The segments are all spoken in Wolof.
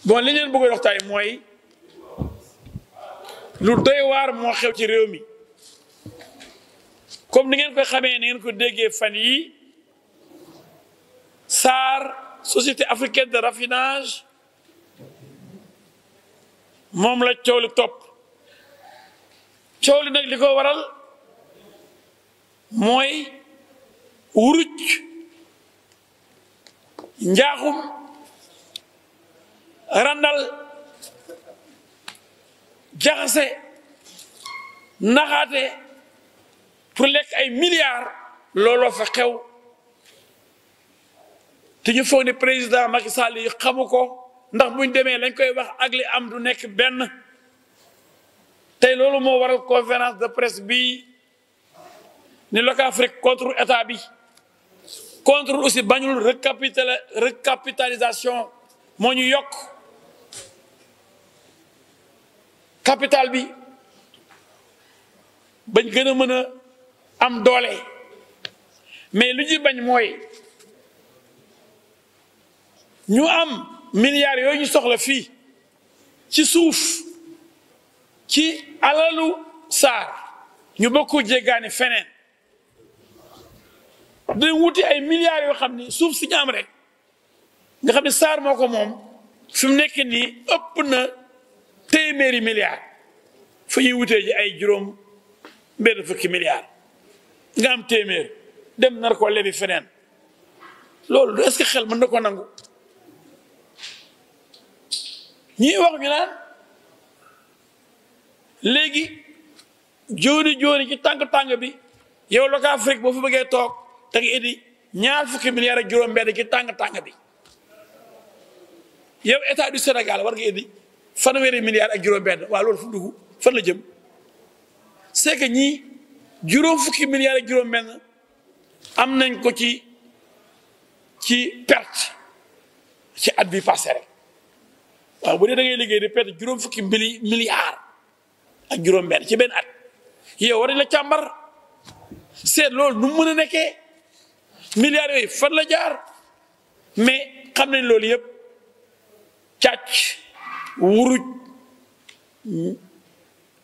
bon li leen bëgg a wax tey mooy lu doy waar moo xew ci réew mi comme ni ngeen koy xamee ni ngeen ko déggee fan yi SAR société africaine de raffinage moom la coow li topp coow li nag li ko waral mooy wuruj njaaxum randal jaxase naxaate pour lekk ay milliards looloo fa xew te ñu foog ne président Macky Sall yi xamu ko ndax buñ demee lañ koy wax ak li am du nekk benn tey loolu moo waral conférence de presse bi ni Locafrique contre état bi contre aussi bañul recapitalisation moo ñu yokk capital bi bañ gën a mën a am doole mais lu ñuy bañ mooy ñu am milliards yooyu ñu soxla fii ci suuf ci alalu SAR ñu bokku jéggaani feneen dañ wuti ay milliards yoo xam ni suuf si ñu am rek nga xam ne SAR moo ko moom fi mu nekk nii ëpp na téeméeri milliards fu ñuy wutee ji ay juróom benn fukki milliards nga am téeméer dem nar ko lebi feneen loolu est-ce que xel mën na ko nangu ñii wax ñu naan léegi jooni ci tàng bi yow Locafrique boo fi bëggee toog da nga indi ñaar fukki milliards ak juróom benn ci tàng bi yow état du Sénégal war nga indi fanweeri milliards ak juróom benn waa loolu fu dugg fan la jëm c'est que ñii juróom fukki milliards ak juróom benn am nañ ko ci perte ci at bi passé rek waaw bu dee da ngay liggéey di perte juróom fukki milliards ak juróom benn ci benn at yow war nañ la càmbar seet loolu nu mu mën a nekkee milliards yooyu fan la jaar mais xam nañ loolu yëpp càcc wuruj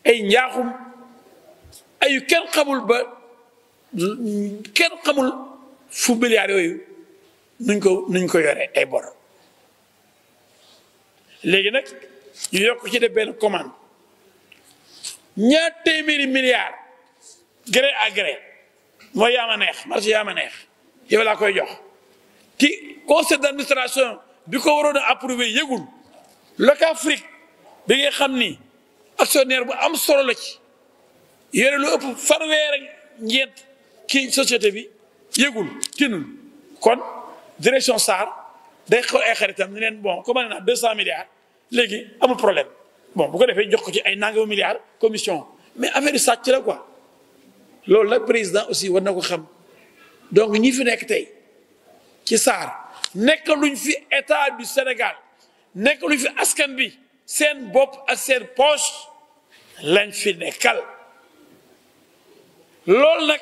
ay njaaxum ayu kenn xamul fu milliards yooyu nuñ ko yore ay bor léegi nag ñu yokk ci def benn commande ñaar téeméeri milliards gré à gré mooy yaa ma neex marché yaa ma neex yow laa koy jox ci conseil d'administration bi ko waroon a approuvé yëgul Locafrique bi nga xam ni actionnaire bu am solo la ci yore lu ëpp fanweer ak ñeent ci société bi yëgul tinul kon direction SAR day xool ay xaritam ni leen bon commandé naa 200 milliards léegi amul problème bon bu ko defee jox ko ci ay nangamu milliards commission mais affaire yi sàcc la quoi loolu nag président aussi war na ko xam donc ñi fi nekk tey ci SAR nekk luñ fi état du Sénégal nekk luñ fi askan bi seen bopp ak seen poche lañ fi nekkal loolu nag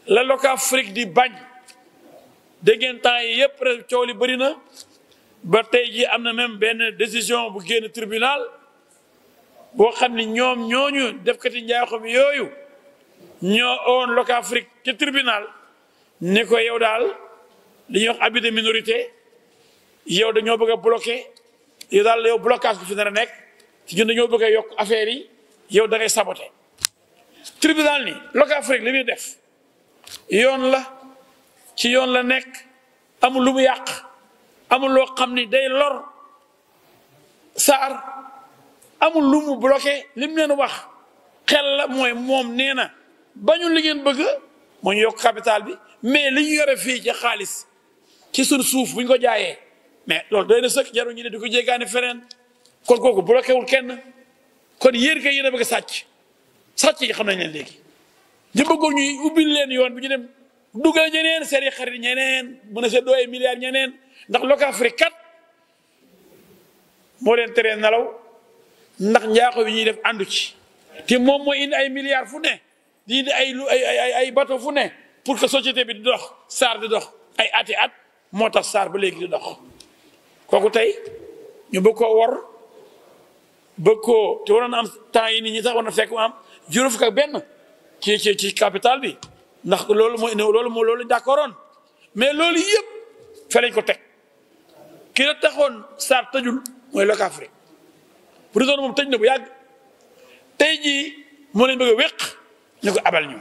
la Locafrique di bañ dégg ngeen temps yi yëpp presque coow li bëri na ba tey ji am na même benn décision bu génn tribunal boo xam ni ñoom ñooñu defkati njaaxum yooyu ñoo oon Locafrique ci tribunal ni ko yow daal li ñuy wax abus de minorité yow dañoo bëgg a bloqué yow daal yow blocage bi fi nar a nekk ci ñun dañoo bëgg a yokk affaire yi yow da ngay saboté tribunal ni Locafrique li muy def yoon la ci yoon la nekk amul lu mu yàq amul loo xam ni day lor SAR amul lu mu bloqué li mu leen wax xel la mooy moom nee na bañul li ngeen bëgg moo ñu yokk capital bi mais li ñu yore fii ci xaalis ci suñu suuf bu ñu ko jaayee mais loolu doy na sëkk jaru ñu ne di ko jéggaani feneen kon kooku bloqué wul kenn kon yéen kay yéen a bëgg a sàcc yi xam nañ leen léegi ñu bëggoon ñuy ubbil leen yoon bi ñu dem dugal ñeneen seen i xarit ñeneen mën a seddoo ay milliards ñeneen ndax Locafrique kat moo leen teree nelaw ndax njaaxo yi ñuy def àndu ci te moom mooy indi ay milliards fu ne di indi ay bateau fu ne pour que société bi di dox SAR di dox ay ati at moo tax SAR ba léegi di dox kooku tey ñu bëgg koo wor bëgg koo te waroon am temps yi nit ñi sax war na fekk mu am juróom fukk ak benn ci capital bi ndax loolu d'accordoon mais loolu yëpp fa lañ ko teg ki la taxoon Sarr tëjul mooy Locafrique bu doon moom tëj na bu yàgg tey jii moo leen bëgg a wéq ñu ko abal ñu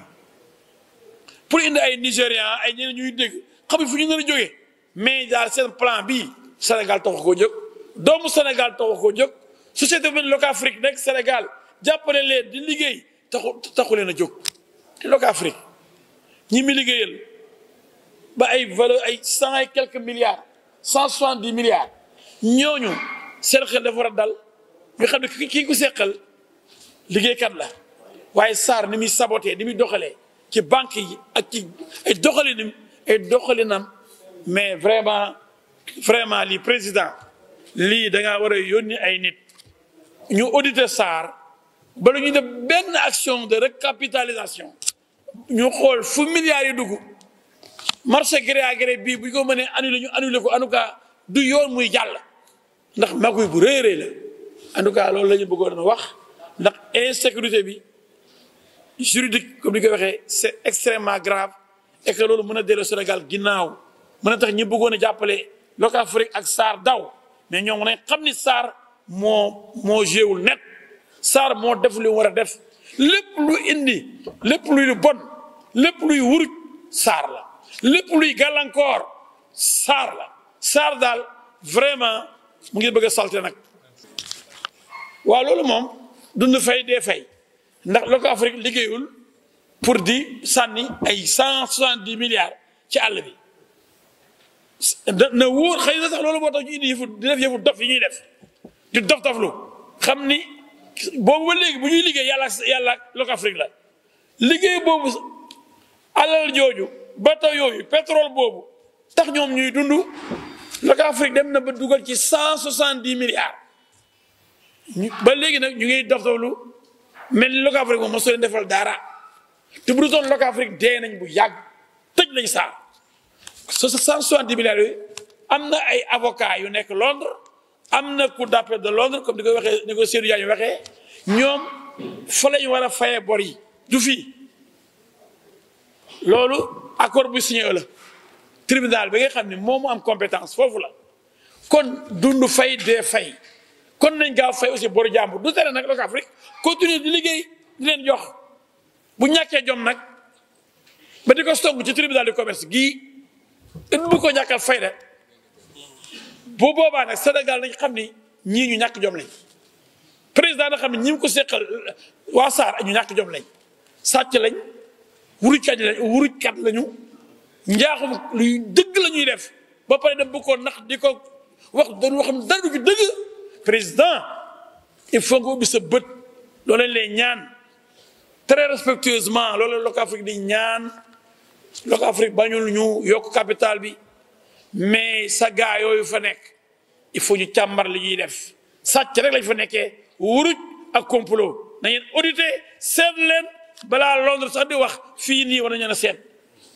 pour indi ay Nigérian ay ñeneen ñuy dégg xamuñ fu ñu nar a jógee mais daal seen plan bii Sénégal taxu koo jóg doomu Sénégal taxu koo jóg société bi Locafrique nekk Sénégal jàppale leen di liggéey taxu leen a jóg te Locafrique ñi mi liggéeyal ba ay valeur ay 100 et quelques milliards 170 milliards ñooñu seen xel dafa war a dal nga xam ne kii ku seqal liggéeykat la waaye Sarr ni muy saboté ni muy doxalee ci banque yi ak ci ay doxalinam mais vraiment lii président lii da ngaa war a yónni ay nit ñu auditer Sarr ba lu ñuy def benn action de recapitalisation ñu xool fu milliards yi dugg marché gré à gré bii bu ñu ko mënee annulé ñu annulé ko en tout cas du yoon muy jàll ndax maguy bu rëy la en tout cas loolu la ñu bëggoon a wax ndax insécurité bi juridique comme ni ko waxee c'est extrêmement grave et que loolu mën a delloo Sénégal ginnaaw mën a tax ñi bëggoon a jàppale Locafrique ak Sarr daw mais ñoom ne xam ni Sarr moo jéewul net Sarr moo def li mu war a def lépp lu indi lépp luy lu bon lépp luy wuruj Sarr la lépp luy gàllankoor Sarr la Sarr daal vraiment mu ngi bëgg a salte nag waaw loolu moom dund fay dee fay ndax Locafrique liggéeyul pour di sànni ay 170 milliards ci àll bi na wóor xëy na sax loolu moo tax ñu indi di def yëfu dof yi ñuy def di dof-doflu xam ni boobu ba léegi bu ñuy liggéey yàlla Locafrique la liggéey boobu alal jooju bateau yooyu pétrole boobu tax ñoom ñuy dund Locafrique dem na ba dugal ci 170 milliards ba léegi nag ñu ngi dof-doflu mel ni Locafrique moom mosoo leen defal dara te bu du doon Locafrique dee nañ bu yàgg tëj nañ Sarr 170 milliards yooyu am na ay avocats yu nekk Londres am na cour d'appel de Londres comme ni ko Seydou Diagne waxee ñoom fa lañ war a fayee bor yi du fii loolu accord bu signé la tribunal bi nga xam ne moom mu am compétence foofu la kon dund fay dee fay kon nañ gaaw fay aussi boru jàmbur du tere nag Locafrique continuer di liggéey di leen jox bu ñàkkee jom nag ba di ko song ci tribunal du commerce gii it bu ko ñàkkal fay de bu boobaa nag Sénégal nañ xam ni ñii ñu ñàkk jom lañ président na xam ne ñi ko seqal waa Sarr ñu ñàkk jom lañ sàcc lañ wurujkat lañu njaaxum luy dëgg la ñuy def ba pare dem bu ko nax di ko wax dañu xam dara du ci dëgg président il faut nga ubbi sa bët loolu lañ lay ñaan très respectueusement loolu Locafrique di ñaan Locafrique bañul ñu yokk capital bi mais sa gaa yooyu fa nekk il faut ñu càmbar li ñuy def sàcc rek lañ fa nekkee wuruj ak complot na ngeen audité seet leen balaa Londres sax di wax fii nii war nañu leen a seet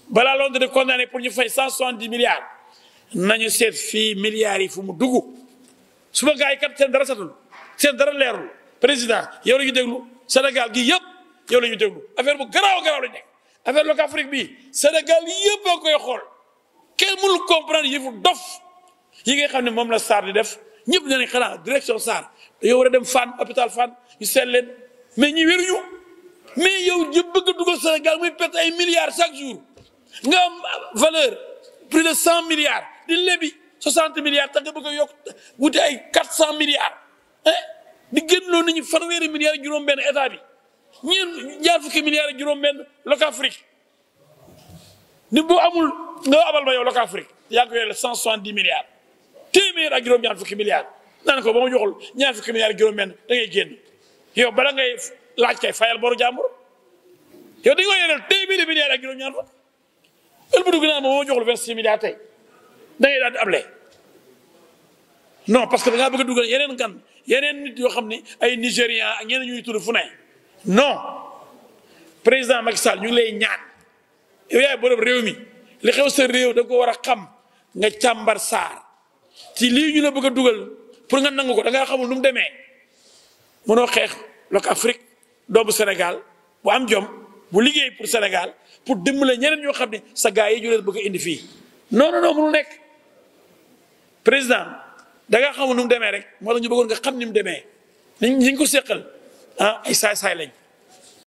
balaa Londres di condamné pour ñu fay 170 milliards nañu seet fii milliards yi fu mu dugg su ma gaa yi kat seen dara satul seen dara leerul président yow la ñu déglu Sénégal gi yëpp yow la ñu déglu affaire bu garaaw la nekk affaire Locafrique bi Sénégal yëpp a koy xool kenn mënul comprendre yëfu dof yi nga xam ne moom la Sarr di def ñëpp ne nañ xanaa direction Sarr dañoo war a dem Fann hôpital Fann ñu seet leen mais ñi wéruñu mais yow ñu bëgg a dugal Sénégal muy perte ay milliards chaque jour nga am valeur plus de 100 milliards di lebi 60 milliards tax nga bëgg a yokk wuti ay 400 milliards di génnloo nit ñi fanweeri milliards ak juróom-benn état bi ñaar fukki milliards ak juróom-benn Locafrique ni boo amul nga abal ma yow Locafrique yaa ngi ko yore 170 milliards téeméer ak juróom-ñaar fukki milliards naan ko ba ma joxul ñaar fukki milliards ak juróom-benn da ngay génn yow bala ngay laaj kay fayal boru jàmbur yow dañoo yoreel téeméeri milliards ak juróom-ñaar fukk ël bu dugg naa ma ba ma joxul 26 milliards tey da ngay daal di able non parce que da ngaa bëgg a dugal yeneen gan yeneen nit yoo xam ne ay Nigérian ak ñeneen ñuy tudd fu ne non président Macky Sall ñu ngi lay ñaan yow yaay borom réew mi li xew sa réew da nga ko war a xam nga càmbar Sarr ci lii ñu la bëgg a dugal pour pour nga nangu ko da ngaa xamul nu mu demee mënoo xeex Locafrique doomu Sénégal bu am jom bu liggéey pour Sénégal pour dimbale ñeneen ñoo xam ne sa gars yi ñu leen bëgg a indi fii non non non mënul nekk président da ngaa xamul nu mu demee rek moo tax ñu bëggoon nga xam ni mu demee ñi ñu ko seqal ah ay saay-saay lañ